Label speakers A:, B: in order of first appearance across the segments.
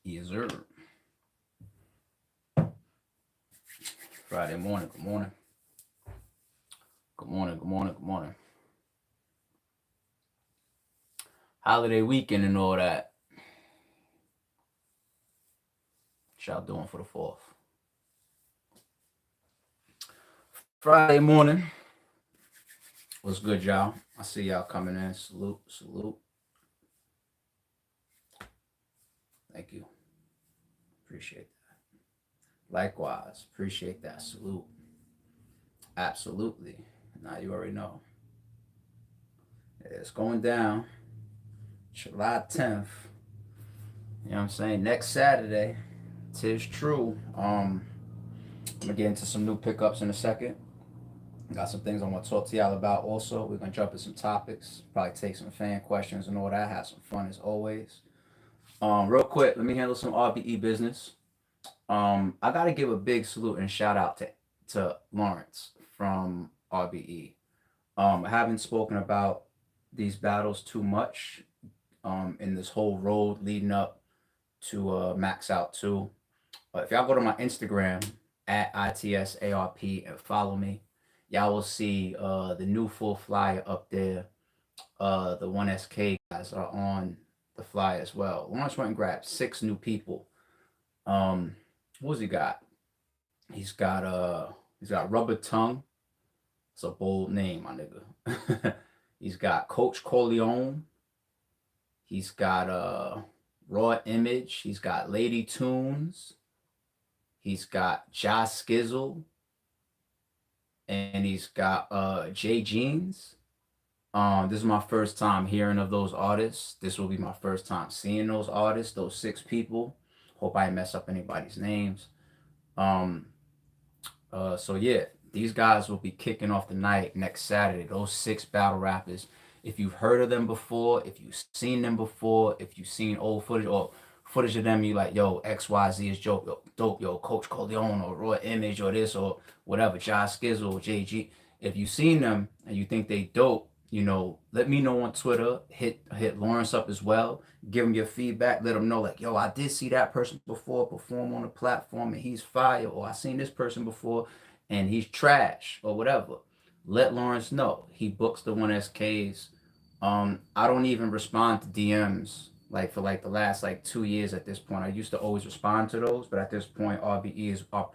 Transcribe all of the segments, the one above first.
A: Yes, sir. Friday morning. Good morning. Good morning. Good morning. Good morning. Holiday weekend and all that. What y'all doing for the fourth? Friday morning. What's good, y'all? I see y'all coming in. Salute, salute. Thank you. Appreciate that. Likewise, appreciate that. Salute. Absolutely. Now you already know. It's going down July 10th. You know what I'm saying? Next Saturday. Tis true. I'm gonna get into some new pickups in a second. Got some things I want to talk to y'all about also. We're gonna jump in some topics, probably take some fan questions and all that. Have some fun as always. Real quick, let me handle some RBE business. I gotta give a big salute and shout out to Lawrence from RBE. I haven't spoken about these battles too much in this whole road leading up to Max Out 2. But if y'all go to my Instagram at ITSARP and follow me, y'all will see the new full flyer up there. The 1SK guys are on the flyer as well. Lawrence went and grabbed 6 new people. What's he got? He's got Rubber Tongue. It's a bold name, my nigga. He's got Coach Corleone. He's got Raw Image. He's got Lady Tunes. He's got Josh Skizzle. And he's got Jay Jeans. This is my first time hearing of those artists. This will be my first time seeing those artists, those 6 people. Hope I didn't mess up anybody's names. Um, so yeah, these guys will be kicking off the night next Saturday. Those 6 battle rappers. If you've heard of them before, if you've seen them before, if you've seen old footage or footage of them, you like, yo, XYZ is dope, yo, Coach Corleone or Raw Image or this or whatever, Josh Skizzle or JG. If you've seen them and you think they dope, let me know on Twitter. Hit Lawrence up as well. Give him your feedback. Let him know, like, yo, I did see that person before perform on the platform and he's fire, or I seen this person before and he's trash or whatever. Let Lawrence know. He books the 1SKs. I don't even respond to DMs like for like the last like 2 years at this point. I used to always respond to those, but at this point, RBE is up.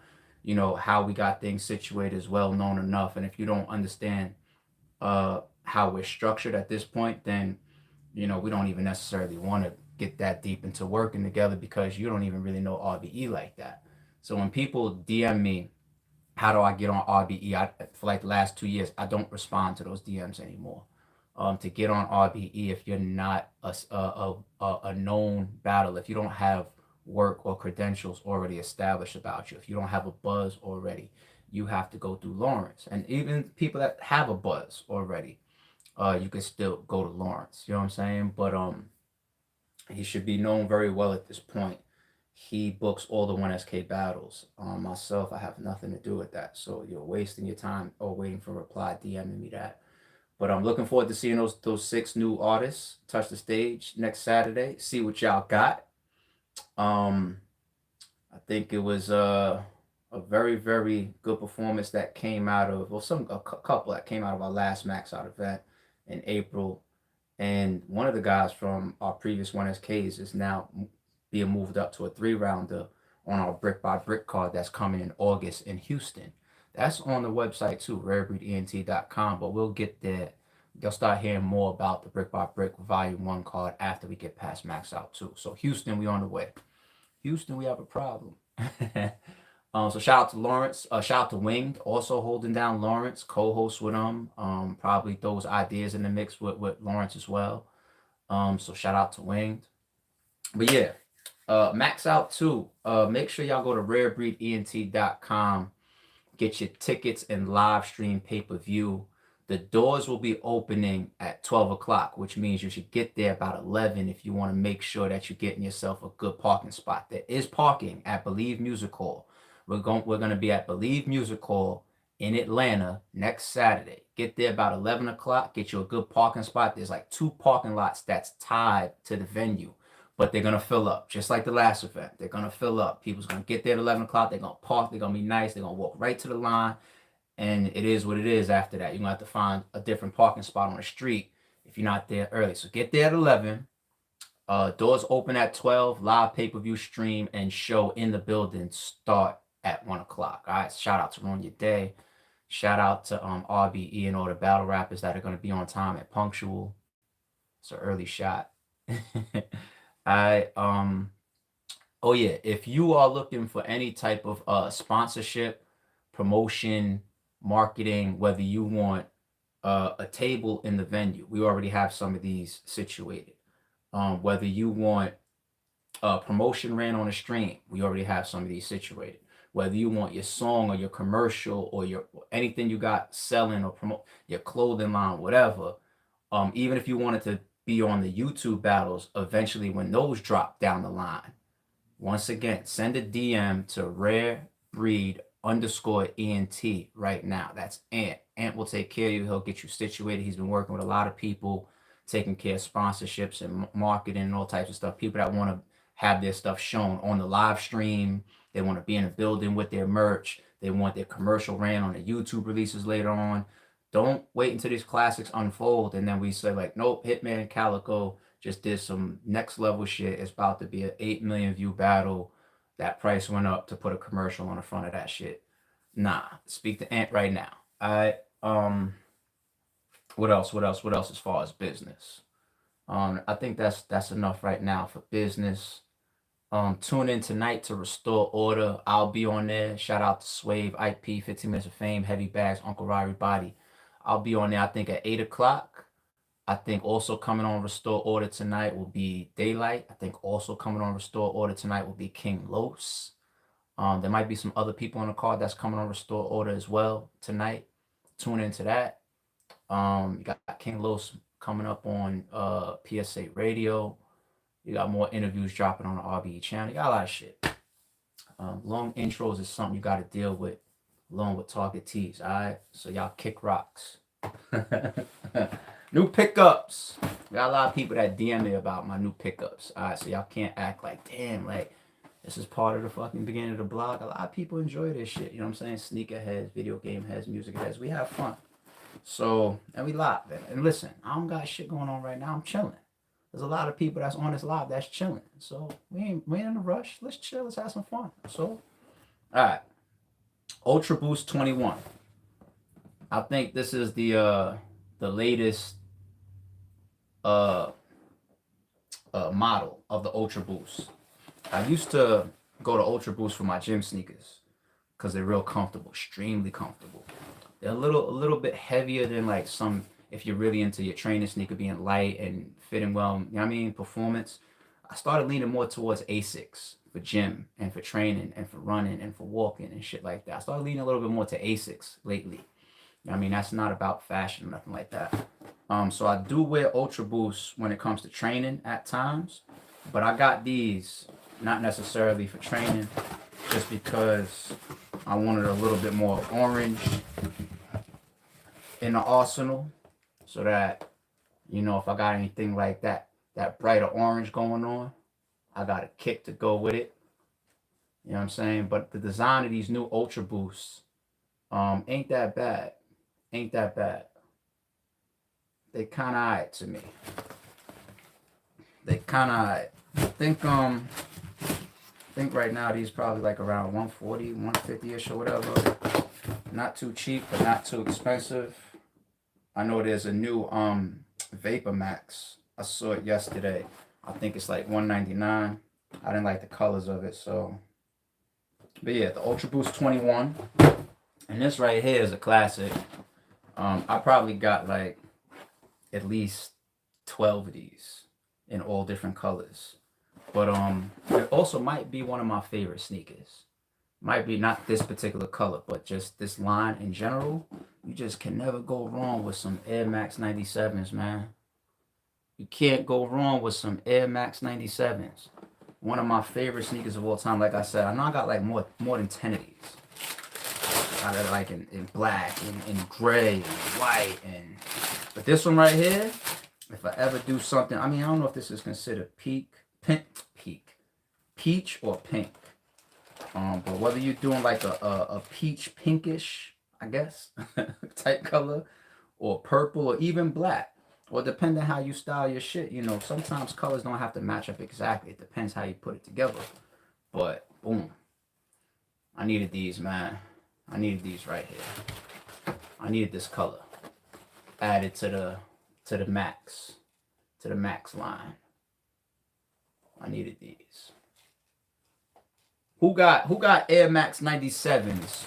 A: How we got things situated is well known enough. And if you don't understand how we're structured at this point, then we don't even necessarily want to get that deep into working together because you don't even really know RBE like that. So when people DM me, how do I get on RBE? For like the last 2 years, I don't respond to those DMs anymore. To get on RBE, if you're not a known battle, if you don't have work or credentials already established about you, if you don't have a buzz already, you have to go through Lawrence. And even people that have a buzz already, you can still go to Lawrence. You know what I'm saying? But he should be known very well at this point. He books all the 1SK battles. Myself, I have nothing to do with that. So you're wasting your time or waiting for a reply, DMing me that. But I'm looking forward to seeing those 6 new artists touch the stage next Saturday. See what y'all got. Um, I think it was a very very good performance that came out of a couple that came out of our last Max Out event in April, and one of the guys from our previous 1SKs is now being moved up to a 3 rounder on our brick by brick card that's coming in August in Houston. That's on the website too, rarebreedent.com. But we'll get there. You'll start hearing more about the Brick by Brick Volume 1 card after we get past Max Out 2. So Houston, we on the way. Houston, we have a problem. So shout out to Lawrence. Shout out to Winged, also holding down Lawrence, co-host with him. Probably those ideas in the mix with Lawrence as well. So shout out to Winged. But yeah, Max Out 2. Make sure y'all go to rarebreedent.com. Get your tickets and live stream pay-per-view. The doors will be opening at 12 o'clock, which means you should get there about 11 if you want to make sure that you're getting yourself a good parking spot. There is parking at Believe Music Hall. We're going to be at Believe Music Hall in Atlanta next Saturday. Get there about 11 o'clock. Get you a good parking spot. There's like 2 parking lots that's tied to the venue. but they're gonna fill up, just like the last event. They're gonna fill up. People's gonna get there at 11 o'clock. They're gonna park. They're gonna be nice. They're gonna walk right to the line, and it is what it is. After that, you're gonna have to find a different parking spot on the street if you're not there early. So get there at 11. Doors open at 12. Live pay-per-view stream and show in the building start at 1 o'clock. All right. Shout out to Ruin Your Day. Shout out to RBE and all the battle rappers that are gonna be on time and punctual. It's an early shot. I Oh yeah, if you are looking for any type of sponsorship, promotion, marketing, whether you want a table in the venue, we already have some of these situated. Whether you want promotion ran on a stream, we already have some of these situated. Whether you want your song or your commercial or your anything you got selling or promote your clothing line, whatever. Even if you wanted to be on the YouTube battles, eventually when those drop down the line, once again, send a DM to Rare Breed _ENT right now. That's Ant. Ant will take care of you. He'll get you situated. He's been working with a lot of people, taking care of sponsorships and marketing and all types of stuff. People that want to have their stuff shown on the live stream. They want to be in a building with their merch. They want their commercial ran on the YouTube releases later on. Don't wait until these classics unfold and then we say like, nope, Hitman and Calico just did some next level shit. It's about to be an 8 million view battle. That price went up to put a commercial on the front of that shit. Nah, speak to Ant right now. What else as far as business? I think that's enough right now for business. Tune in tonight to Restore Order. I'll be on there. Shout out to Swave, IP, 15 Minutes of Fame, Heavy Bags, Uncle Ryrie Body. I'll be on there, I think, at 8 o'clock. I think also coming on Restore Order tonight will be Daylight. I think also coming on Restore Order tonight will be King Los. There might be some other people on the card that's coming on Restore Order as well tonight. Tune into that. You got King Los coming up on PSA Radio. You got more interviews dropping on the RBE channel. You got a lot of shit. Long intros is something you got to deal with along with Target Tees, all right? So y'all kick rocks. New pickups. We got a lot of people that DM me about my new pickups, all right? So y'all can't act like, damn, like, this is part of the fucking beginning of the blog. A lot of people enjoy this shit, you know what I'm saying? Sneakerheads, video game heads, music heads. We have fun. So, and we live. And listen, I don't got shit going on right now. I'm chilling. There's a lot of people that's on this live that's chilling. So we ain't in a rush. Let's chill. Let's have some fun. So, all right. Ultra Boost 21. I think this is the latest model of the Ultra Boost. I used to go to Ultra Boost for my gym sneakers because they're real comfortable, extremely comfortable. They're a little bit heavier than like some, if you're really into your training sneaker being light and fitting well, you know what I mean, performance. I started leaning more towards Asics for gym and for training and for running and for walking and shit like that. I started leaning a little bit more to Asics lately. You know I mean, that's not about fashion or nothing like that. So I do wear Ultra Boost when it comes to training at times, but I got these not necessarily for training, just because I wanted a little bit more orange in the arsenal, so that, you know, if I got anything like that brighter orange going on, I got a kick to go with it. You know what I'm saying? But the design of these new Ultra Boosts ain't that bad. Ain't that bad. They kind of alright to me. They kind of alright. I think right now these probably like around 140, 150-ish or whatever. Not too cheap, but not too expensive. I know there's a new Vapor Max. I saw it yesterday. I think it's like $199. I didn't like the colors of it, so. But yeah, the Ultra Boost 21. And this right here is a classic. I probably got like at least 12 of these in all different colors. But it also might be one of my favorite sneakers. Might be not this particular color, but just this line in general. You just can never go wrong with some Air Max 97s, man. You can't go wrong with some Air Max 97s. One of my favorite sneakers of all time. Like I said, I know I got like more than 10 of these. I got like in black, in gray, and white, but this one right here, if I ever do something, I mean, I don't know if this is considered peak peach or pink. But whether you're doing like a peach pinkish, I guess, type color, or purple, or even black, or depending how you style your shit, sometimes colors don't have to match up exactly. It depends how you put it together. But boom, I needed these, man. I needed these right here. I needed this color added to the max line. I needed these. Who got Air Max 97s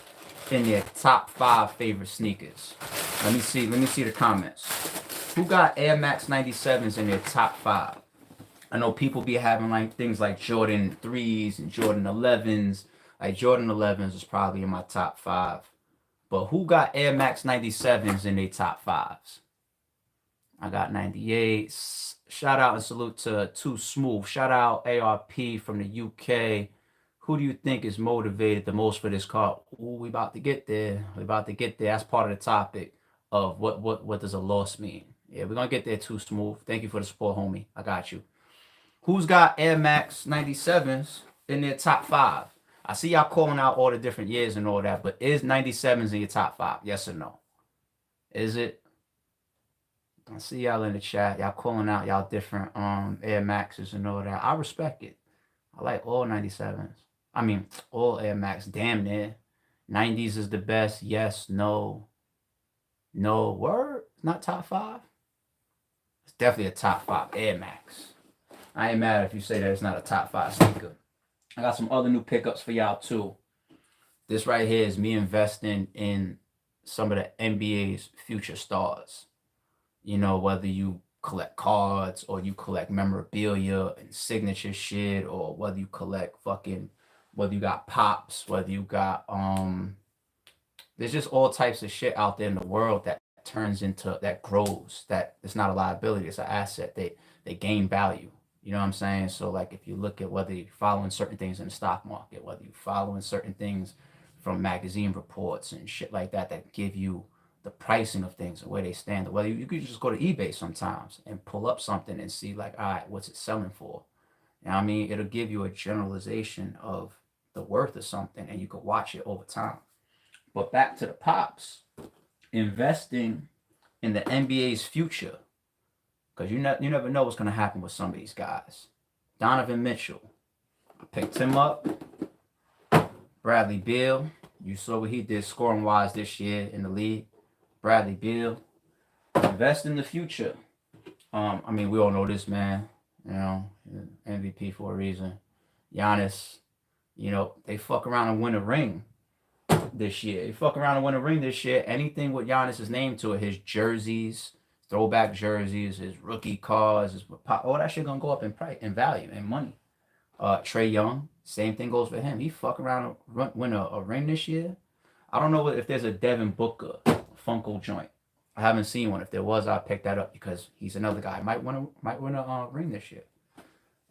A: in their top 5 favorite sneakers? Let me see the comments. Who got Air Max 97s in their top 5? I know people be having like things like Jordan 3s and Jordan 11s. Like Jordan 11s is probably in my top 5. But who got Air Max 97s in their top 5s? I got 98s. Shout out and salute to Too Smooth. Shout out ARP from the UK. Who do you think is motivated the most for this car? Ooh, we about to get there. We about to get there. That's part of the topic of what does a loss mean. Yeah, we're gonna get there. Too Smooth. Thank you for the support, homie. I got you. Who's got Air Max 97s in their top 5? I see y'all calling out all the different years and all that, but is 97s in your top 5? Yes or no? Is it? I see y'all in the chat. Y'all calling out y'all different Air Maxes and all that. I respect it. I like all 97s. I mean, all Air Max. Damn near. 90s is the best. Yes, no. No. Word? Not top 5? It's definitely a top 5 Air Max. I ain't mad if you say that it's not a top 5 sneaker. I got some other new pickups for y'all too. This right here is me investing in some of the NBA's future stars. Whether you collect cards or you collect memorabilia and signature shit, or whether you collect whether you got pops, whether you got there's just all types of shit out there in the world that grows, that it's not a liability, it's an asset. They gain value. You know what I'm saying? So like if you look at whether you're following certain things in the stock market, whether you're following certain things from magazine reports and shit like that give you the pricing of things and where they stand, or whether you could just go to eBay sometimes and pull up something and see like, all right, what's it selling for? You know what I mean? It'll give you a generalization of the worth of something, and you can watch it over time. But back to the pops, investing in the NBA's future, because you never know what's going to happen with some of these guys. Donovan Mitchell, I picked him up. Bradley Beal, you saw what he did scoring wise this year in the league. Bradley Beal, invest in the future. I mean, we all know this man, MVP for a reason. Giannis, they fuck around and win a ring this year. Anything with Giannis's name to it, his jerseys, throwback jerseys, his rookie cards, all that shit gonna go up in price, in value, and money. Trae Young, same thing goes for him. He fuck around and win a ring this year. I don't know if there's a Devin Booker Funko joint. I haven't seen one. If there was, I'd pick that up because he's another guy. Might win a ring this year.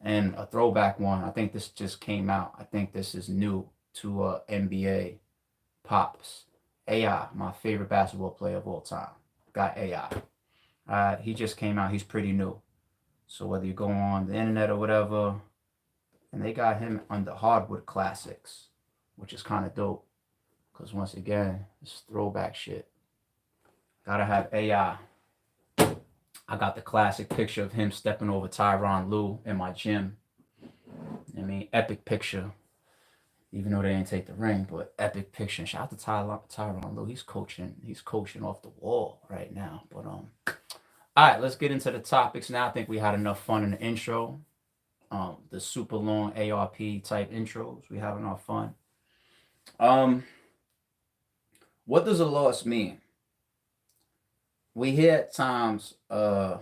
A: And a throwback one. I think this just came out. I think this is new to NBA Pops. AI, my favorite basketball player of all time. Got AI. He just came out. He's pretty new. So whether you go on the internet or whatever, and they got him under Hardwood Classics, which is kind of dope. Because once again, it's throwback shit. Gotta have AI. I got the classic picture of him stepping over Tyronn Lue in my gym. I mean, epic picture. Even though they didn't take the ring, but epic picture. Shout out to Tyronn Lue. He's coaching off the wall right now. But all right, let's get into the topics now. I think we had enough fun in the intro. The super long ARP type intros. We having our fun. What does a loss mean? We hear at times, a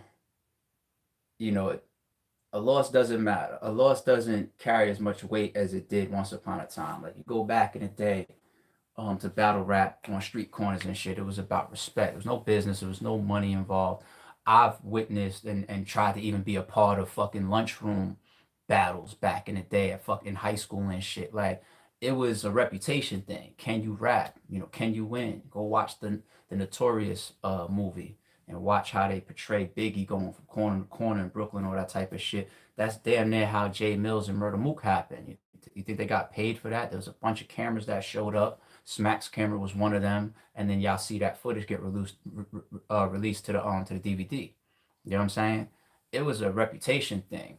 A: loss doesn't matter. A loss doesn't carry as much weight as it did once upon a time. Like you go back in the day, to battle rap on street corners and shit. It was about respect. There was no business. There was no money involved. I've witnessed and tried to even be a part of fucking lunchroom battles back in the day at fucking high school and shit. Like it was a reputation thing. Can you rap? Can you win? Go watch the Notorious movie and watch how they portray Biggie going from corner to corner in Brooklyn, all that type of shit. That's damn near how Jay Mills and Murder Mook happened. You think they got paid for that? There was a bunch of cameras that showed up. Smack's camera was one of them, and then y'all see that footage get released to the DVD. You know what I'm saying? It was a reputation thing.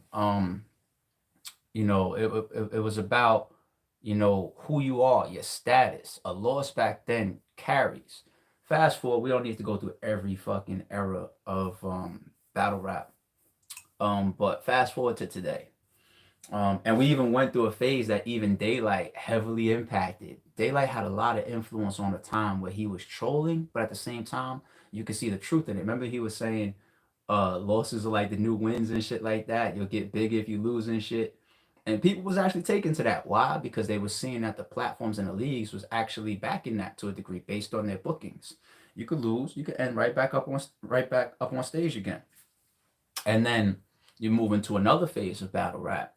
A: It was about, who you are, your status. A loss back then carries. Fast forward, we don't need to go through every fucking era of battle rap. But fast forward to today. And we even went through a phase that even Daylight heavily impacted. Daylight had a lot of influence on the time where he was trolling, but at the same time, you could see the truth in it. Remember, he was saying losses are like the new wins and shit like that. You'll get bigger if you lose and shit. And people was actually taken to that. Why? Because they were seeing that the platforms and the leagues was actually backing that to a degree based on their bookings. You could lose, you could end right back up on stage again. And then you move into another phase of battle rap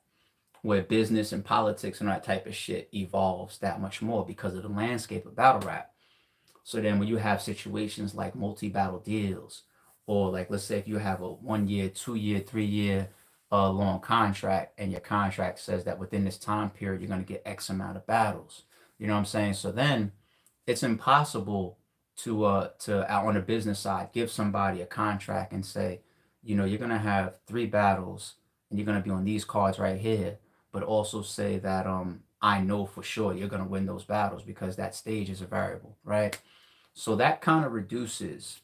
A: where business and politics and that type of shit evolves that much more because of the landscape of battle rap. So then when you have situations like multi-battle deals, or like let's say if you have a 1 year, 2 year, 3 year long contract, and your contract says that within this time period you're going to get X amount of battles. You know what I'm saying? So then it's impossible to out on the business side give somebody a contract and say, you're going to have 3 battles and you're going to be on these cards right here, but also say that I know for sure you're going to win those battles because that stage is a variable, right? So that kind of reduces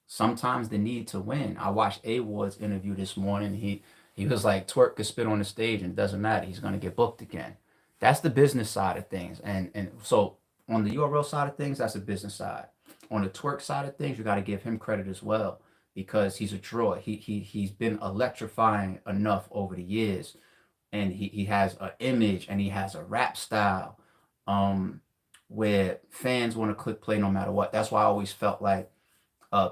A: sometimes the need to win. I watched A Ward's interview this morning. He was like, Twerk could spit on the stage and it doesn't matter. He's gonna get booked again. That's the business side of things. And so on the URL side of things, that's the business side. On the Twerk side of things, you got to give him credit as well because he's a draw. He's been electrifying enough over the years, and he has an image and he has a rap style where fans want to click play no matter what. That's why I always felt like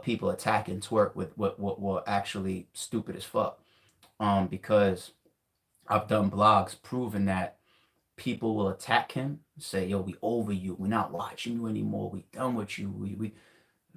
A: people attacking Twerk with what were actually stupid as fuck. Because I've done blogs proving that people will attack him, say, "Yo, we over you. We're not watching you anymore. We done with you. We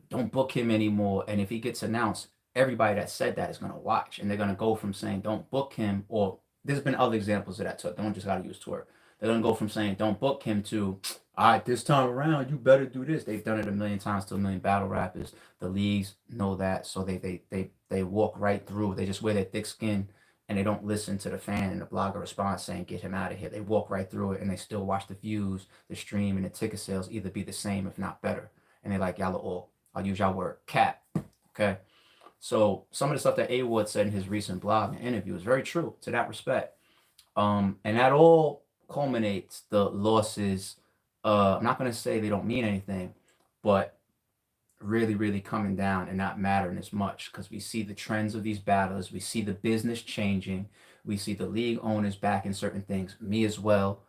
A: don't book him anymore." And if he gets announced, everybody that said that is gonna watch, and they're gonna go from saying "Don't book him," or there's been other examples of that. So don't just gotta use Twerk. They're gonna go from saying "Don't book him" to "All right, this time around, you better do this." They've done it a million times to a million battle rappers. The leagues know that, so they walk right through. They just wear their thick skin and they don't listen to the fan and the blogger response saying "Get him out of here." They walk right through it and they still watch the views, the stream, and the ticket sales either be the same if not better. And they're like, "Y'all are all, I'll use y'all word, cap." Okay. So some of the stuff that A Ward said in his recent blog and interview is very true to that respect. And that all culminates the losses. I'm not gonna say they don't mean anything, but really, really coming down and not mattering as much because we see the trends of these battles, we see the business changing, we see the league owners backing certain things. Me as well.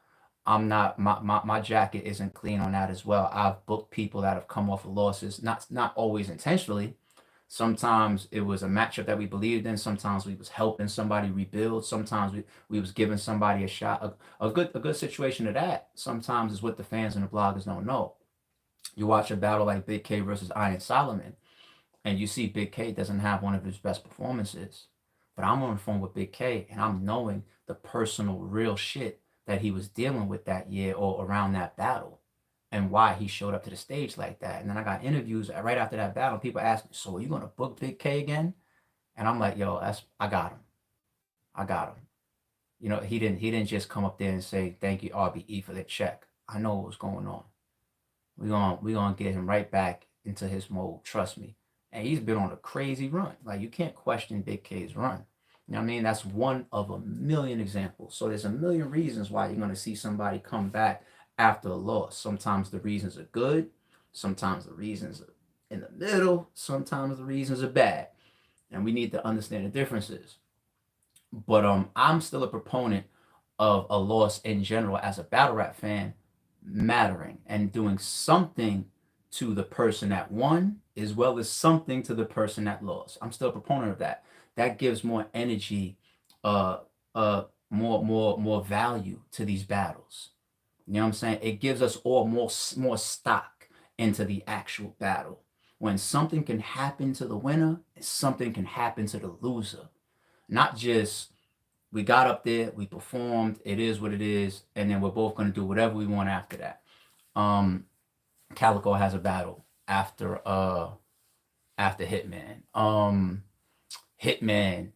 A: I'm not my jacket isn't clean on that as well. I've booked people that have come off of losses, not always intentionally. Sometimes it was a matchup that we believed in. Sometimes we was helping somebody rebuild. Sometimes we was giving somebody a shot. A good situation of that sometimes is what the fans and the bloggers don't know. You watch a battle like Big K versus Iron Solomon, and you see Big K doesn't have one of his best performances. But I'm on the phone with Big K, and I'm knowing the personal, real shit that he was dealing with that year or around that battle, and why he showed up to the stage like that. And then I got interviews right after that battle. People ask me, "So are you gonna book Big K again?" And I'm like, "Yo, I got him. I got him." He didn't just come up there and say thank you RBE for the check. I know what was going on. We gonna get him right back into his mode. Trust me. And he's been on a crazy run. Like you can't question Big K's run. You know what I mean? That's one of a million examples. So there's a million reasons why you're gonna see somebody come back after a loss. Sometimes the reasons are good. Sometimes the reasons are in the middle. Sometimes the reasons are bad. And we need to understand the differences. But I'm still a proponent of a loss in general as a battle rap fan mattering and doing something to the person that won as well as something to the person that lost. I'm still a proponent of that. That gives more energy, uh, more value to these battles. You know what I'm saying? It gives us all more stock into the actual battle. When something can happen to the winner, something can happen to the loser. Not just we got up there, we performed, it is what it is, and then we're both gonna do whatever we want after that. Um, Calico has a battle after Hitman. Hitman,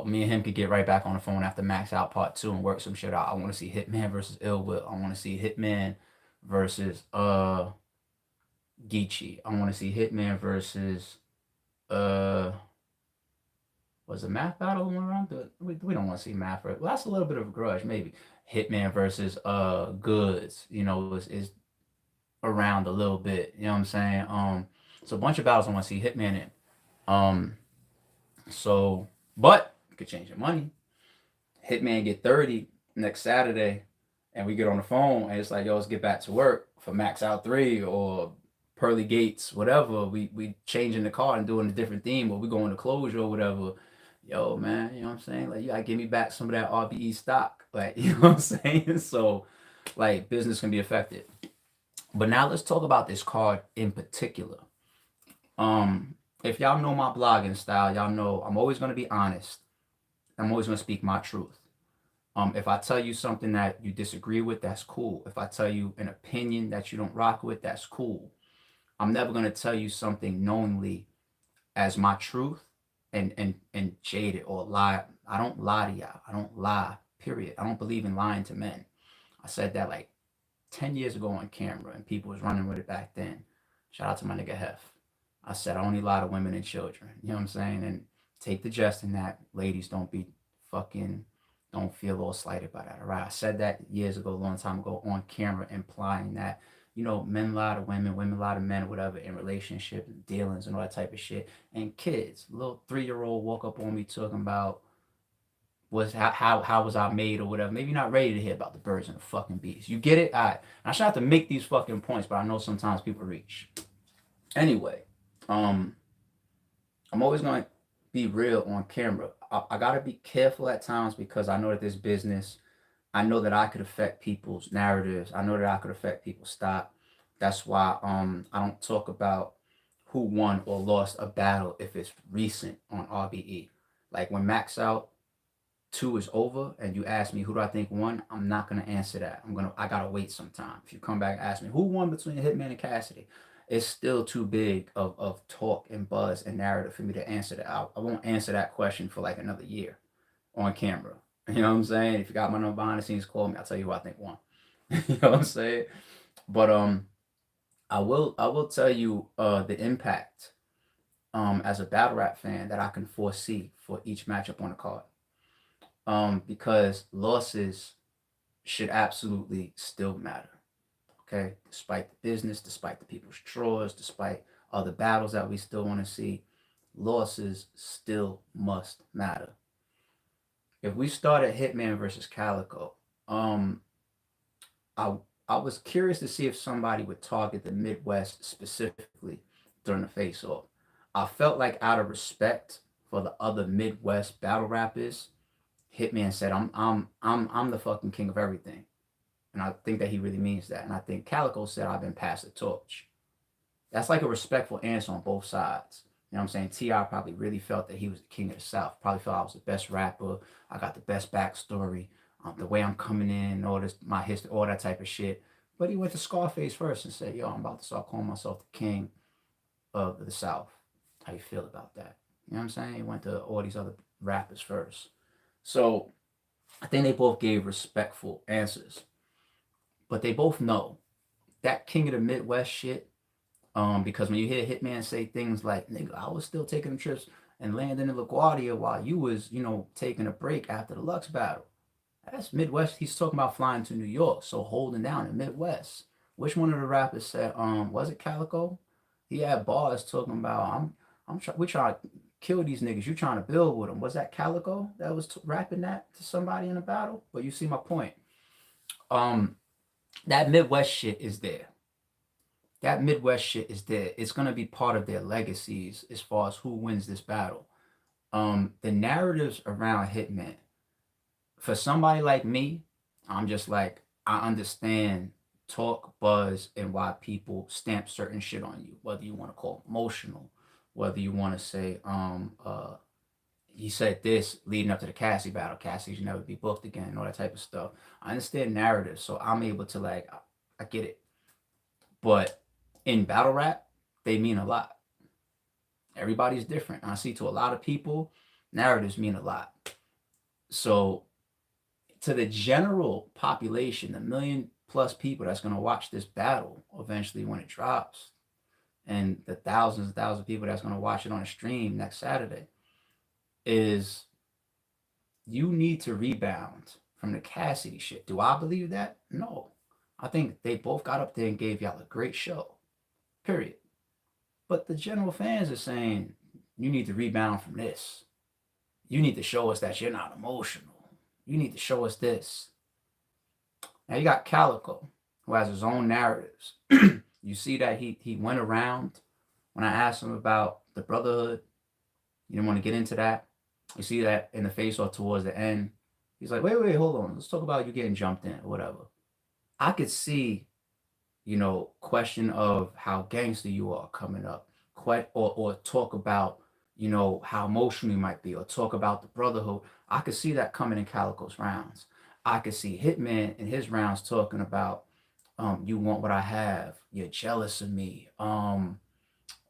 A: me and him could get right back on the phone after Max Out Part 2 and work some shit out. I want to see Hitman versus Ill Will. I want to see Hitman versus Geechee. I want to see Hitman versus uh was it Math Battle going around? We don't want to see Math. Well, that's a little bit of a grudge, maybe. Hitman versus Goods, is around a little bit. You know what I'm saying? So a bunch of battles I want to see Hitman in. Um, so but you could change your money. Hitman get 30 next Saturday, and we get on the phone, and it's like, yo, let's get back to work for Max Out 3 or Pearly Gates, whatever. We changing the car and doing a different theme, or we going to closure or whatever. Yo, man, you know what I'm saying? Like, you gotta give me back some of that RBE stock. Like, you know what I'm saying? So, like, business can be affected. But now let's talk about this card in particular. If y'all know my blogging style, y'all know I'm always gonna be honest. I'm always gonna speak my truth. If I tell you something that you disagree with, that's cool. If I tell you an opinion that you don't rock with, that's cool. I'm never gonna tell you something knowingly as my truth and jade it or lie. I don't lie to y'all. I don't lie. Period. I don't believe in lying to men. I said that like 10 years ago on camera, and people was running with it back then. Shout out to my nigga Hef. I said I only lie to women and children. You know what I'm saying? And take the jest in that. Ladies, don't feel all slighted by that. All right. I said that years ago, a long time ago on camera, implying that, men lie to women, women lie to men, or whatever, in relationship dealings and all that type of shit. And kids, little 3-year-old walk up on me talking about how was I made or whatever. Maybe you're not ready to hear about the birds and the fucking bees. You get it? All right. I should have to make these fucking points, but I know sometimes people reach. Anyway, I'm always going to be real on camera. I got to be careful at times because I know that this business, I know that I could affect people's narratives. I know that I could affect people's stock. That's why I don't talk about who won or lost a battle if it's recent on RBE. Like when Max Out 2 is over and you ask me who do I think won, I'm not gonna answer that. I gotta wait some time. If you come back and ask me who won between Hitman and Cassidy, it's still too big of talk and buzz and narrative for me to answer that. I won't answer that question for like another year on camera. You know what I'm saying? If you got my number behind the scenes, call me. I'll tell you who I think won. You know what I'm saying? But I will tell you the impact as a battle rap fan that I can foresee for each matchup on the card. Because losses should absolutely still matter. Okay, despite the business, despite the people's drawers, despite other battles that we still want to see, losses still must matter. If we start at Hitman versus Calico, I I was curious to see if somebody would target the Midwest specifically during the face-off. I felt like out of respect for the other Midwest battle rappers, Hitman said, I'm the fucking king of everything. And I think that he really means that. And I think Calico said, I've been passed the torch. That's like a respectful answer on both sides. You know what I'm saying? T.I. probably really felt that he was the king of the South. Probably felt I was the best rapper. I got the best backstory. The way I'm coming in, all this, my history, all that type of shit. But he went to Scarface first and said, yo, I'm about to start calling myself the king of the South. How you feel about that? You know what I'm saying? He went to all these other rappers first. So I think they both gave respectful answers. But they both know that king of the Midwest shit, because when you hear Hitman say things like, nigga, I was still taking trips and landing in LaGuardia while you was, taking a break after the Lux battle. That's Midwest. He's talking about flying to New York, so holding down the Midwest. Which one of the rappers said, was it Calico? He had bars talking about, we trying to kill these niggas. You trying to build with them. Was that Calico that was rapping that to somebody in a battle? But you see my point. That Midwest shit is there. That Midwest shit is there. It's gonna be part of their legacies as far as who wins this battle. The narratives around Hitman, for somebody like me, I'm just like, I understand talk, buzz, and why people stamp certain shit on you. Whether you want to call it emotional, whether you want to say he said this leading up to the Cassie battle. Cassie should never be booked again, and all that type of stuff. I understand narrative, so I'm able to like, I get it. But in battle rap, they mean a lot. Everybody's different. I see to a lot of people, narratives mean a lot. So to the general population, the million plus people that's gonna watch this battle eventually when it drops, and the thousands and thousands of people that's gonna watch it on a stream next Saturday, is you need to rebound from the Cassidy shit. Do I believe that? No. I think they both got up there and gave y'all a great show. Period. But the general fans are saying you need to rebound from this. You need to show us that you're not emotional. You need to show us this. Now you got Calico, who has his own narratives. You see that he went around when I asked him about the Brotherhood. He didn't want to get into that. You see that in the face off towards the end. He's like, wait, hold on. Let's talk about you getting jumped in or whatever. I could see, question of how gangster you are coming up, or talk about, how emotional you might be, or talk about the Brotherhood. I could see that coming in Calico's rounds. I could see Hitman in his rounds talking about, you want what I have, you're jealous of me,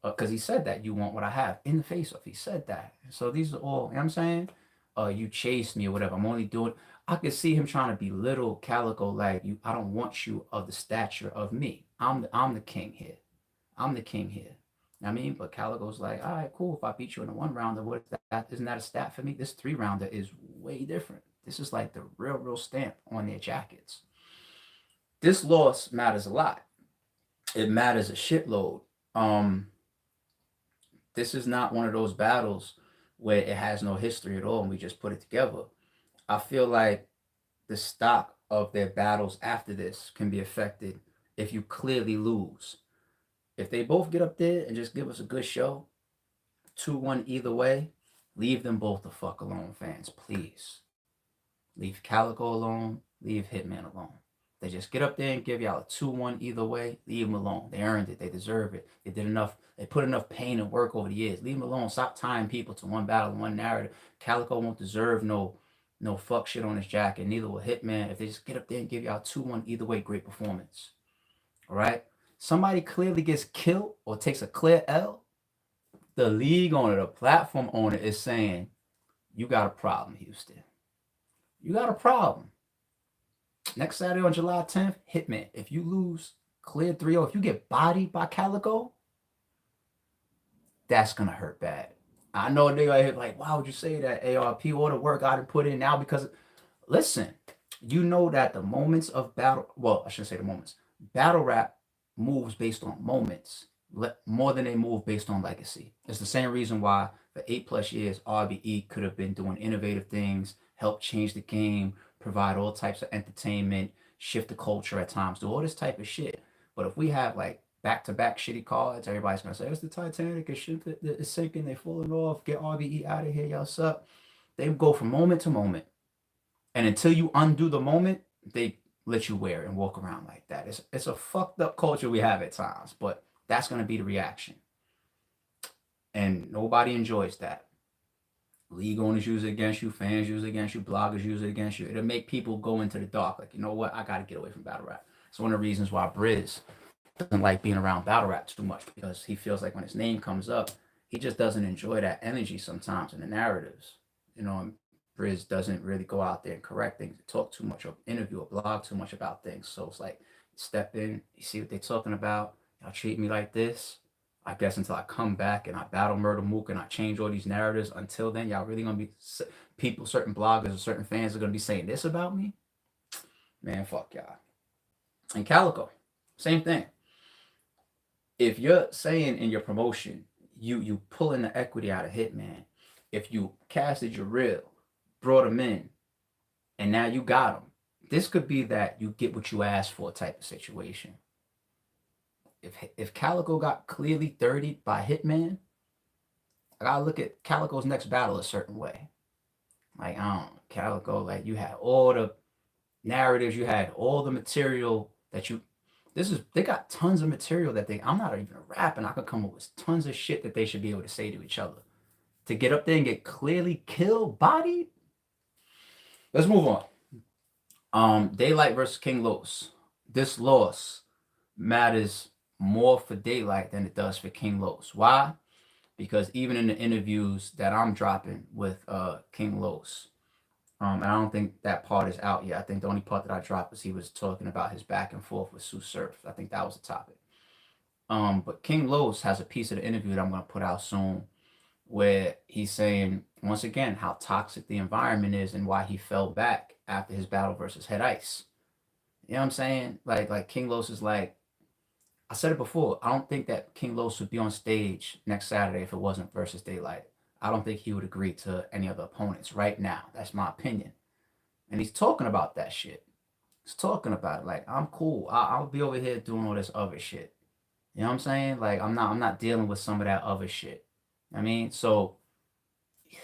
A: because he said that you want what I have in the face of. He said that. So these are all, you know what I'm saying? You chased me or whatever. I'm only doing. I could see him trying to belittle Calico like you. I don't want you of the stature of me. I'm the king here. I'm the king here. I mean, but Calico's like, all right, cool. If I beat you in a one rounder, what is that? Isn't that a stat for me? This three rounder is way different. This is like the real stamp on their jackets. This loss matters a lot. It matters a shitload. Um, this is not one of those battles where it has no history at all and we just put it together. I feel like the stock of their battles after this can be affected if you clearly lose. If they both get up there and just give us a good show, 2-1 either way, leave them both the fuck alone, fans, please. Leave Calico alone, leave Hitman alone. They just get up there and give y'all a 2-1 either way, leave them alone. They earned it. They deserve it. They did enough. They put enough pain and work over the years. Leave them alone. Stop tying people to one battle, one narrative. Calico won't deserve no fuck shit on his jacket. Neither will Hitman. If they just get up there and give y'all 2-1 either way, great performance. All right? Somebody clearly gets killed or takes a clear L, the league owner, the platform owner is saying, you got a problem, Houston. You got a problem. Next Saturday on July 10th, Hitman. If you lose clear 3-0, if you get bodied by Calico, that's going to hurt bad. I know they are like, why would you say that, ARP? All the work I didn't put in now because, listen, you know that the moments of battle, well, I shouldn't say the moments. Battle rap moves based on moments more than they move based on legacy. It's the same reason why for 8+ years, RBE could have been doing innovative things, help change the game, provide all types of entertainment, shift the culture at times, do all this type of shit. But if we have like back-to-back shitty cards, everybody's gonna say it's the Titanic, it's sinking, they're falling off, get RBE out of here, y'all suck. They go from moment to moment. And until you undo the moment, they let you wear it and walk around like that. It's a fucked up culture we have at times, but that's gonna be the reaction. And nobody enjoys that. League owners use it against you, fans use it against you, bloggers use it against you. It'll make people go into the dark. Like, you know what? I got to get away from battle rap. It's one of the reasons why Briz doesn't like being around battle rap too much because he feels like when his name comes up, he just doesn't enjoy that energy sometimes in the narratives. And Briz doesn't really go out there and correct things, talk too much, or interview or blog too much about things. So it's like, step in, you see what they're talking about. Y'all treat me like this. I guess until I come back and I battle Murder Mook and I change all these narratives. Until then, y'all really gonna be people, certain bloggers or certain fans are gonna be saying this about me? Man, fuck y'all. And Calico, same thing. If you're saying in your promotion, you pulling the equity out of Hitman, if you casted your reel, brought him in, and now you got him, this could be that you get what you asked for type of situation. If Calico got clearly 30 by Hitman, I gotta look at Calico's next battle a certain way. Like, I don't Calico, like you had all the narratives, you had all the material that they got tons of material that I'm not even rapping. I could come up with tons of shit that they should be able to say to each other. to get up there and get clearly killed, bodied. Let's move on. Daylight versus King Los. This loss matters more for Daylight than it does for King Los. Why? Because even in the interviews that I'm dropping with King Los, and I don't think that part is out yet. I think the only part that I dropped was he was talking about his back and forth with Sue Surf. I think that was the topic. But King Los has a piece of the interview that I'm going to put out soon where he's saying, once again, how toxic the environment is and why he fell back after his battle versus Head Ice. You know what I'm saying? Like King Los is like, I said it before, I don't think that King Los would be on stage next Saturday if it wasn't versus Daylight. I don't think he would agree to any other opponents right now. That's my opinion. And he's talking about that shit. He's talking about it. Like, I'm cool. I'll be over here doing all this other shit. You know what I'm saying? Like, I'm not dealing with some of that other shit. I mean, so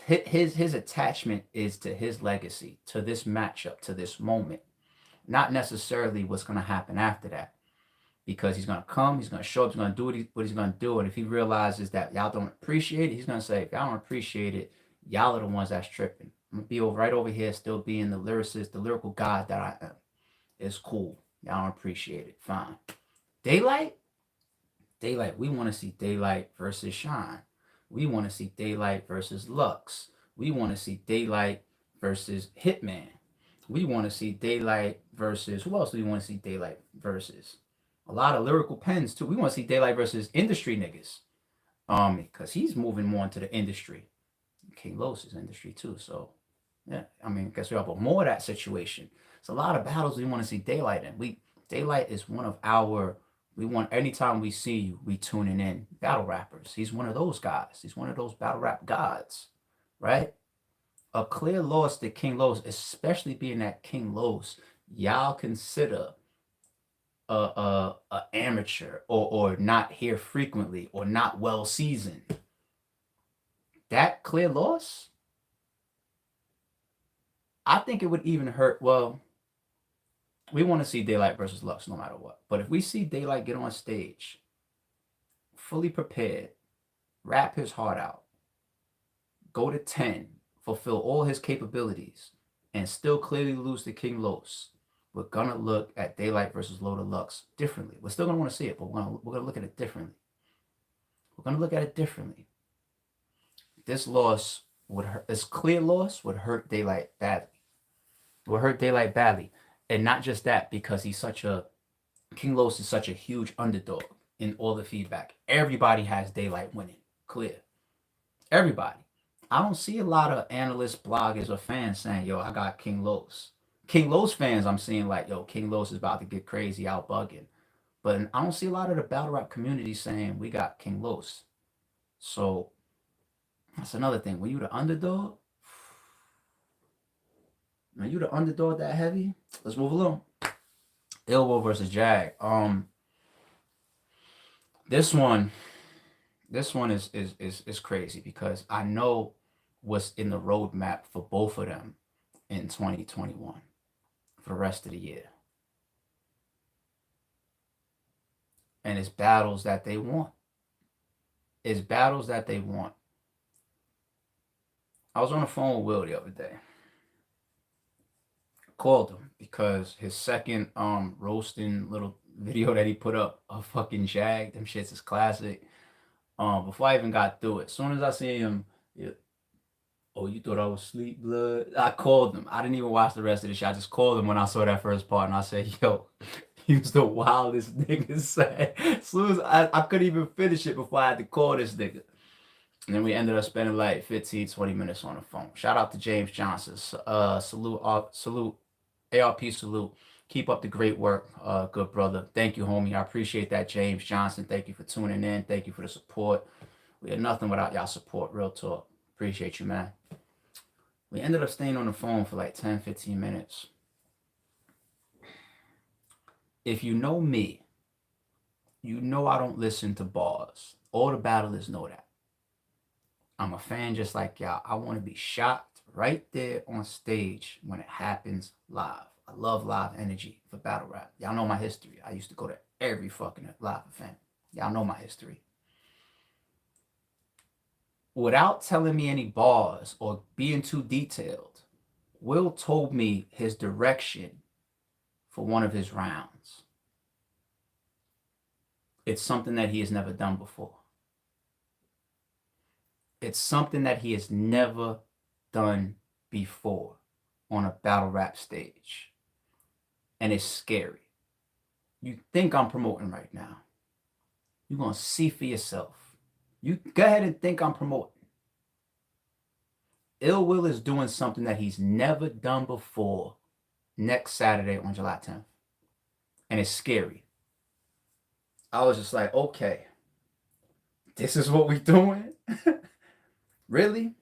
A: his attachment is to his legacy, to this matchup, to this moment, not necessarily what's going to happen after that. Because he's going to come, he's going to show up, he's going to do what he's going to do. And if he realizes that y'all don't appreciate it, he's going to say, if y'all don't appreciate it, y'all are the ones that's tripping. I'm going to be right over here still being the lyricist, the lyrical god that I am. It's cool. Y'all don't appreciate it. Fine. Daylight, we want to see Daylight versus Shine. We want to see Daylight versus Lux. We want to see Daylight versus Hitman. We want to see Daylight versus, who else do we want to see Daylight versus? A lot of lyrical pens too. We want to see Daylight versus industry niggas. Because he's moving more into the industry. King Los is industry too. So yeah, I mean, I guess we have more of that situation. It's a lot of battles we want to see Daylight in. Daylight is one of our, we want, anytime we see you, we tuning in battle rappers. He's one of those guys. He's one of those battle rap gods, right? A clear loss to King Los, especially being that King Los, y'all consider a amateur or not here frequently or not well seasoned. That clear loss, I think it would even hurt. Well, we want to see Daylight versus Lux no matter what. But if we see Daylight get on stage, fully prepared, rap his heart out, go to 10, fulfill all his capabilities, and still clearly lose to King Los, we're going to look at Daylight versus Loaded Lux differently. We're still going to want to see it, but we're going to look at it differently. We're going to look at it differently. This loss would hurt, this clear loss would hurt Daylight badly. It would hurt Daylight badly. And not just that, because King Los is such a huge underdog in all the feedback. Everybody has Daylight winning. Clear. Everybody. I don't see a lot of analysts, bloggers, or fans saying, yo, I got King Los. King Los fans, I'm seeing like, yo, King Los is about to get crazy, out bugging. But I don't see a lot of the battle rap community saying we got King Los. So that's another thing. When you the underdog, when you the underdog that heavy, let's move along. Ilbo versus Jag. This one is crazy because I know what's in the roadmap for both of them in 2021 for the rest of the year. And it's battles that they want. It's battles that they want. I was on the phone with Will the other day. I called him because his second roasting little video that he put up of fucking Jag, them shits is classic. Before I even got through it, as soon as I see him, oh, you thought I was asleep, blood? I called him. I didn't even watch the rest of the shit. I just called him when I saw that first part, and I said, yo, he was the wildest nigga said. As soon as I couldn't even finish it before I had to call this nigga. And then we ended up spending like 15, 20 minutes on the phone. Shout out to James Johnson. Salute, ARP salute. Keep up the great work, good brother. Thank you, homie. I appreciate that, James Johnson. Thank you for tuning in. Thank you for the support. We are nothing without y'all support. Real talk. Appreciate you, man. We ended up staying on the phone for like 10, 15 minutes. If you know me, you know I don't listen to bars. All the battlers know that. I'm a fan just like y'all. I want to be shocked right there on stage when it happens live. I love live energy for battle rap. Y'all know my history. I used to go to every fucking live event. Y'all know my history. Without telling me any bars or being too detailed, Will told me his direction for one of his rounds. It's something that he has never done before. It's something that he has never done before on a battle rap stage. And it's scary. You think I'm promoting right now. You're going to see for yourself. You go ahead and think I'm promoting. Ill Will is doing something that he's never done before next Saturday on July 10th. And it's scary. I was just like, okay, this is what we're doing? Really?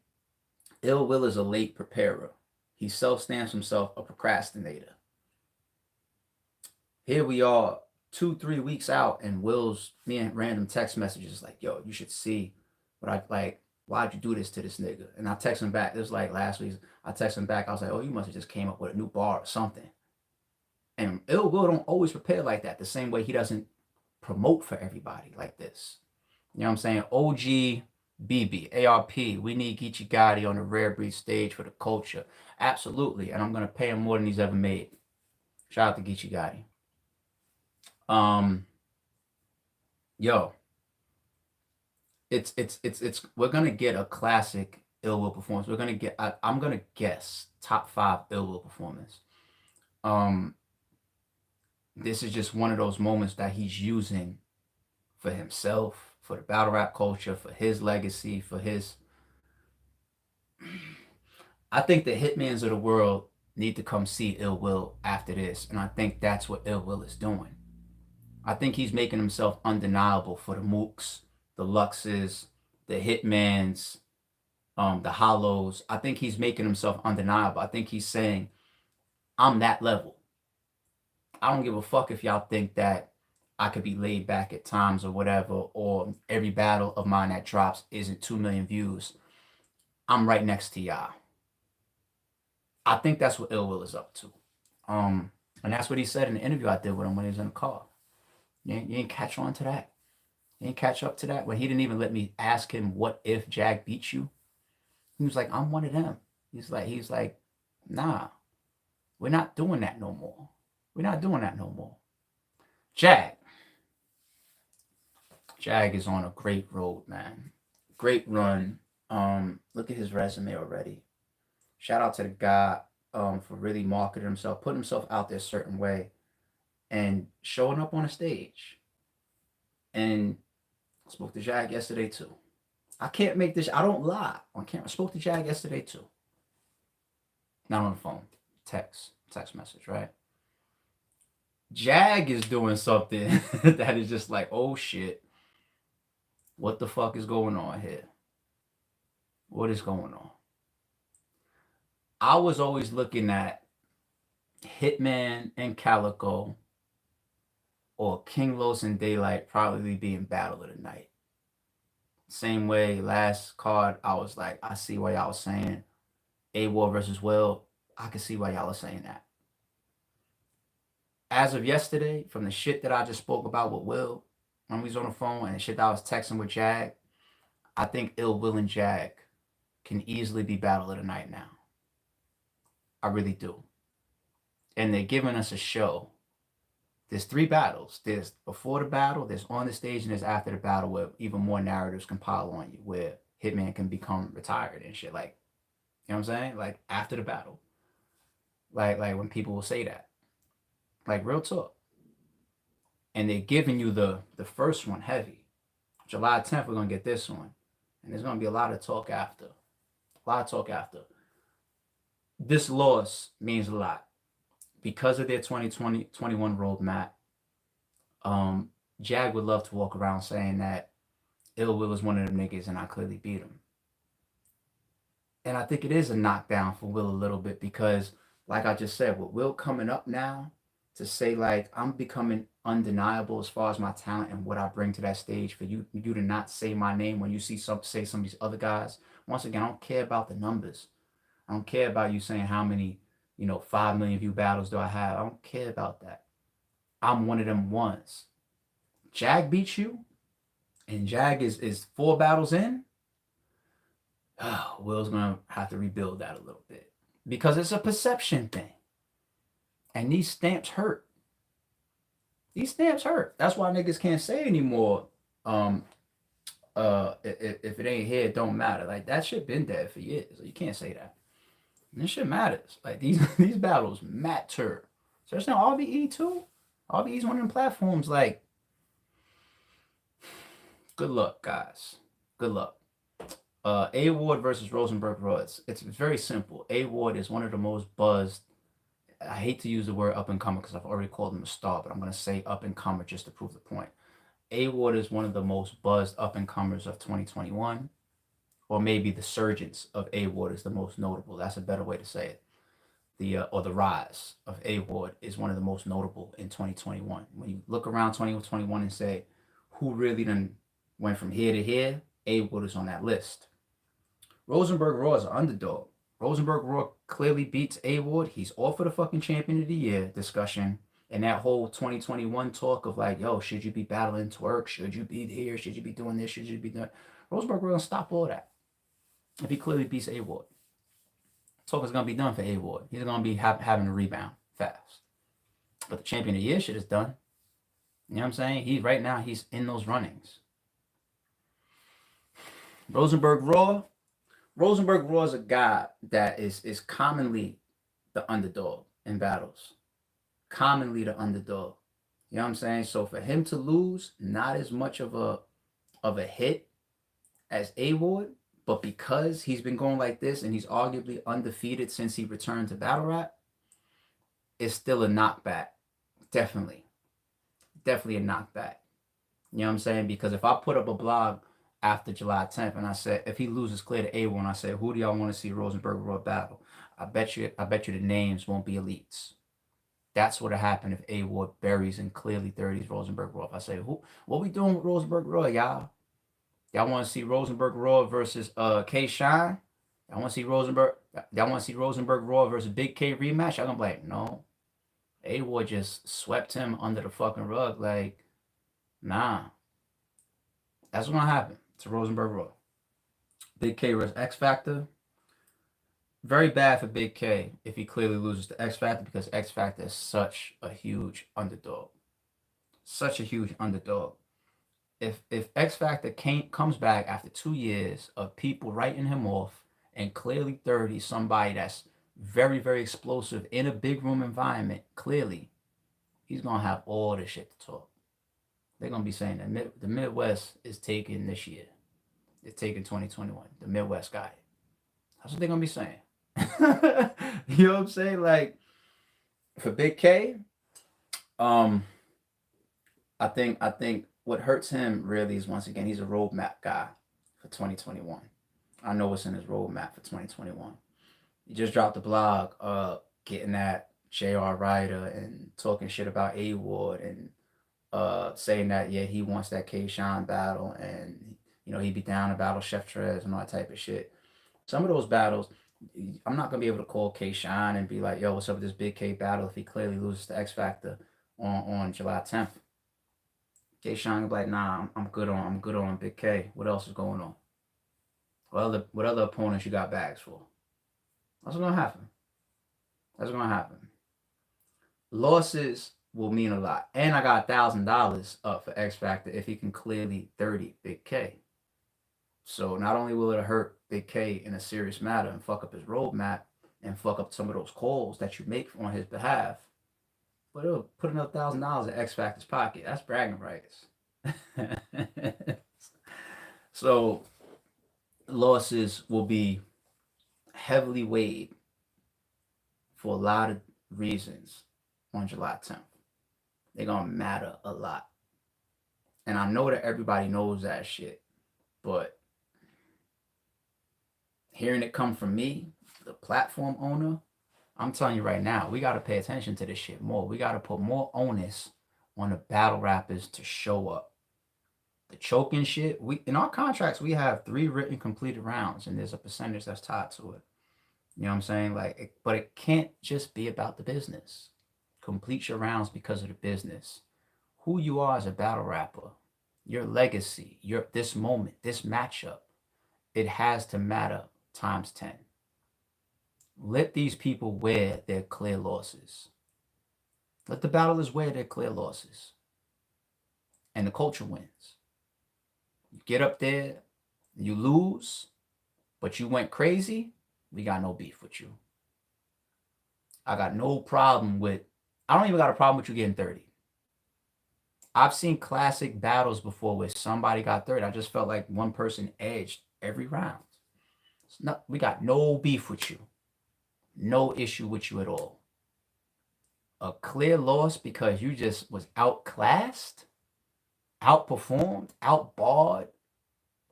A: Ill Will is a late preparer. He self-stamps himself a procrastinator. Here we are 2-3 weeks out, and Will's me and random text messages like, yo, you should see what I like. Why'd you do this to this nigga? And I text him back. This was like last week. I text him back. I was like, oh, you must have just came up with a new bar or something. And Ill Will don't always prepare like that. The same way he doesn't promote for everybody like this. You know what I'm saying? OG BB, ARP, we need Geechee Gotti on the Rare Breed stage for the culture. Absolutely. And I'm going to pay him more than he's ever made. Shout out to Geechee Gotti. Yo, it's we're gonna get a classic Ill Will performance. We're gonna get I'm gonna guess top 5 Ill Will performance. This is just one of those moments that he's using for himself, for the battle rap culture, for his legacy, for his. I think the hitmans of the world need to come see Ill Will after this, and I think that's what Ill Will is doing. I think he's making himself undeniable for the Mooks, the Luxes, the Hitmans, the Hollows. I think he's making himself undeniable. I think he's saying, I'm that level. I don't give a fuck if y'all think that I could be laid back at times or whatever, or every battle of mine that drops isn't 2 million views. I'm right next to y'all. I think that's what Ill Will is up to. And that's what he said in the interview I did with him when he was in the car. You ain't catch on to that. You ain't catch up to that. When he didn't even let me ask him, what if Jag beats you? He was like, I'm one of them. He's like, nah, we're not doing that no more. We're not doing that no more. Jag is on a great road, man. Great run. Look at his resume already. Shout out to the guy for really marketing himself, putting himself out there a certain way, and showing up on a stage. And I spoke to Jag yesterday too. I can't make this. I don't lie on camera. I spoke to Jag yesterday too. Not on the phone. Text message, right? Jag is doing something that is just like, oh shit. What the fuck is going on here? What is going on? I was always looking at Hitman and Calico or King Los and Daylight probably being battle of the night. Same way last card, I was like, I see why y'all was saying A-War versus Will. I can see why y'all are saying that. As of yesterday, from the shit that I just spoke about with Will when we was on the phone and the shit that I was texting with Jag, I think Ill Will and Jag can easily be battle of the night now. I really do. And they're giving us a show. There's 3 battles. There's before the battle, there's on the stage, and there's after the battle where even more narratives can pile on you, where Hitman can become retired and shit. Like, you know what I'm saying? Like, after the battle. Like when people will say that. Like, real talk. And they're giving you the first one heavy. July 10th, we're going to get this one. And there's going to be a lot of talk after. This loss means a lot. Because of their 2020-21 roadmap, Jag would love to walk around saying that Ill Will was one of them niggas and I clearly beat him. And I think it is a knockdown for Will a little bit because, like I just said, with Will coming up now, to say like I'm becoming undeniable as far as my talent and what I bring to that stage, for you to not say my name when you say some of these other guys. Once again, I don't care about the numbers. I don't care about you saying how many 5 million view battles do I have. I don't care about that. I'm one of them ones. Jag beats you, and Jag is 4 battles in. Will's gonna have to rebuild that a little bit because it's a perception thing, and these stamps hurt. These stamps hurt. That's why niggas can't say anymore. Um, if it ain't here, it don't matter. Like that shit been dead for years. So you can't say that. And this shit matters. Like these these battles matter. Especially on RBE too. RBE's one of them platforms. Like, good luck, guys. Good luck. A Ward versus Rosenberg Raw. It's very simple. A Ward is one of the most buzzed. I hate to use the word up and comer because I've already called him a star, but I'm gonna say up and comer just to prove the point. A Ward is one of the most buzzed up and comers of 2021, or maybe the surgence of A Ward is the most notable. That's a better way to say it. The rise of A Ward is one of the most notable in 2021. When you look around 2021 and say who really done went from here to here, A Ward is on that list. Rosenberg Raw is an underdog. Rosenberg Raw clearly beats A Ward. He's off for the fucking champion of the year discussion. And that whole 2021 talk of like, yo, should you be battling Twerk? Should you be here? Should you be doing this? Should you be doing? Rosenberg Raw gonna stop all that if he clearly beats A Ward. Talk is gonna be done for A Ward. He's gonna be having a rebound fast. But the champion of the year shit is done. You know what I'm saying? Right now he's in those runnings. Rosenberg Raw is a guy that is commonly the underdog in battles. Commonly the underdog. You know what I'm saying? So for him to lose, not as much of a hit as A Ward, but because he's been going like this and he's arguably undefeated since he returned to battle rap, it's still a knockback. Definitely. Definitely a knockback. You know what I'm saying? Because if I put up a blog after July 10th and I said, if he loses clear to A1, I said, who do y'all want to see Rosenberg Raw battle? I bet you the names won't be elites. That's what happened if A Ward buries and clearly 30s Rosenberg Raw. If I say, what we doing with Rosenberg Raw, y'all? Y'all want to see Rosenberg Raw versus K Shine? Y'all want to see Rosenberg Raw versus Big K rematch? Y'all gonna be like, no. A Ward just swept him under the fucking rug. Like, nah. That's what's gonna happen to Rosenberg Raw. Big K versus X Factor. Very bad for Big K if he clearly loses to X Factor because X Factor is such a huge underdog. Such a huge underdog. If X Factor comes back after 2 years of people writing him off and clearly 30, somebody that's very, very explosive in a big room environment, clearly, he's going to have all the shit to talk. They're going to be saying that the Midwest is taking this year. It's taking 2021. The Midwest got it. That's what they're going to be saying. You know what I'm saying? Like, for Big K, I think what hurts him really is, once again, he's a roadmap guy for 2021. I know what's in his roadmap for 2021. He just dropped a blog getting at J.R. Ryder and talking shit about A Ward and saying that, yeah, he wants that K-Shine battle and, you know, he'd be down to battle Chef Trez and all that type of shit. Some of those battles, I'm not going to be able to call K-Shine and be like, yo, what's up with this Big K battle if he clearly loses to X Factor on July 10th. K-Shine will be like, nah, I'm good on Big K. What else is going on? What other opponents you got bags for? That's what's gonna happen. That's what's gonna happen. Losses will mean a lot. And I got $1,000 up for X Factor if he can clearly 30 Big K. So not only will it hurt Big K in a serious matter and fuck up his roadmap and fuck up some of those calls that you make on his behalf, but it'll put another $1,000 in X Factor's pocket. That's bragging rights. So losses will be heavily weighed for a lot of reasons on July 10th. They're going to matter a lot. And I know that everybody knows that shit, but hearing it come from me, the platform owner, I'm telling you right now, we got to pay attention to this shit more. We got to put more onus on the battle rappers to show up. The choking shit, in our contracts, we have 3 written completed rounds, and there's a percentage that's tied to it. You know what I'm saying? But it can't just be about the business. Complete your rounds because of the business. Who you are as a battle rapper, your legacy, this moment, this matchup. it has to matter times 10. Let these people wear their clear losses. Let the battlers wear their clear losses. And the culture wins. You get up there, you lose, but you went crazy, we got no beef with you. I got no problem with, I don't even got a problem with you getting 30. I've seen classic battles before where somebody got 30. I just felt like one person edged every round. We got no beef with you. No issue with you at all. A clear loss because you just was outclassed, outperformed, outbarred.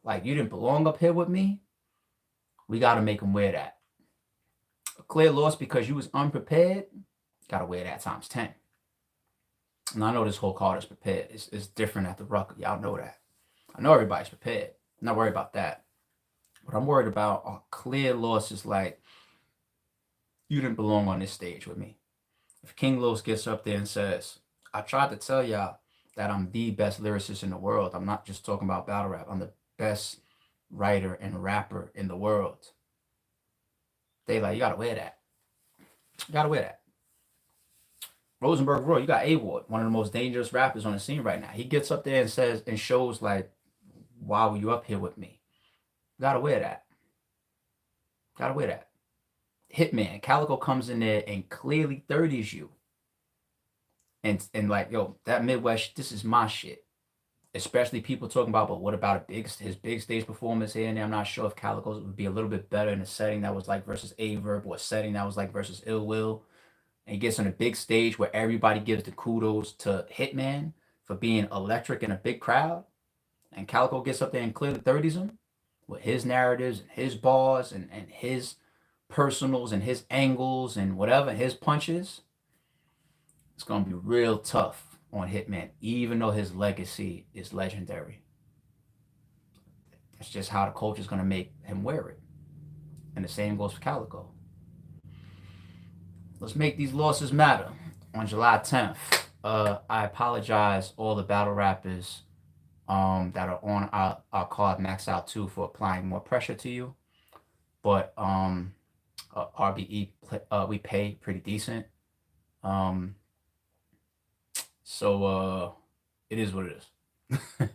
A: Like you didn't belong up here with me. We got to make them wear that. A clear loss because you was unprepared. Got to wear that times 10. And I know this whole card is prepared. It's different at the Rucker. Y'all know that. I know everybody's prepared. I'm not worried about that. What I'm worried about are clear losses like you didn't belong on this stage with me. If King Los gets up there and says, I tried to tell y'all that I'm the best lyricist in the world. I'm not just talking about battle rap. I'm the best writer and rapper in the world. They like, you gotta wear that. You gotta wear that. Rosenberg Roy, you got A-Ward, one of the most dangerous rappers on the scene right now. He gets up there and says and shows like, why were you up here with me? You gotta wear that. Gotta wear that. Hitman, Calico comes in there and clearly 30s you. And like, yo, that Midwest, this is my shit. Especially people talking about, but what about his big stage performance here and there? I'm not sure if Calico's would be a little bit better in a setting that was like versus Averb or a setting that was like versus Ill Will. And he gets on a big stage where everybody gives the kudos to Hitman for being electric in a big crowd. And Calico gets up there and clearly 30s him with his narratives and his bars and his personals and his angles and whatever, his punches. It's going to be real tough on Hitman, even though his legacy is legendary. That's just how the culture is going to make him wear it. And the same goes for Calico. Let's make these losses matter. On July 10th, I apologize all the battle rappers that are on our card Max Out 2 for applying more pressure to you. But RBE, we pay pretty decent. So it is what it is.